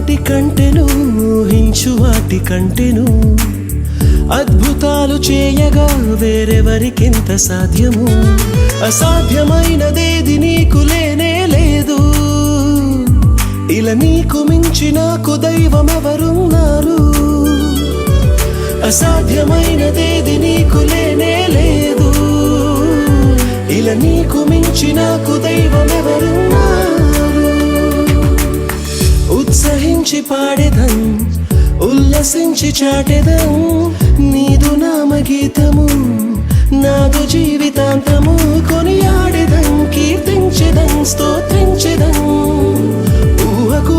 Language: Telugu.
వాటి కంటెను ఊహించు వాటి కంటెను అద్భుతాలు చేయగా వేరెవరికింత సాధ్యము అసాధ్యమైనదేది నీకు లేనే లేదు ఇలా నీకు మించి నాకు దైవం ఎవరున్నారు అసాధ్యమైనదేది నీకు లేనే లేదు ఇలా నీకు మించి నాకు దైవం ఎవరున్నారు ఉత్సహించి పాడెదం ఉల్లసించి చాటెదం నీదు నామగీతము నాదు జీవితాంతము కొనియాడెదం కీర్తించెదం స్తోత్రించెదం ఊహకు